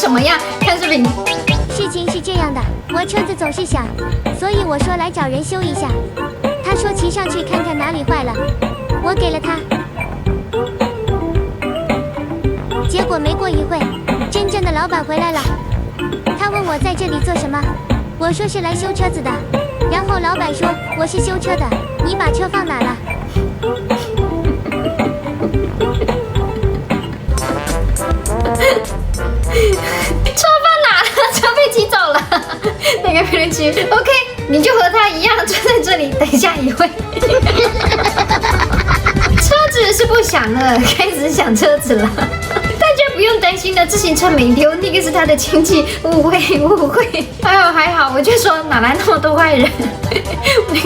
什么呀？看视频。事情是这样的，我车子总是响，所以我说来找人修一下。他说骑上去看看哪里坏了，我给了他。结果没过一会，真正的老板回来了。他问我在这里做什么，我说是来修车子的。然后老板说我是修车的，你把车放哪了？车放哪了？车被骑走了。那个评论区 ，OK， 你就和他一样坐在这里等下一位。车子是不响了，开始响车子了。大家不用担心的，自行车没丢，那个是他的亲戚，误会。哎呦，还好，我就说哪来那么多坏人。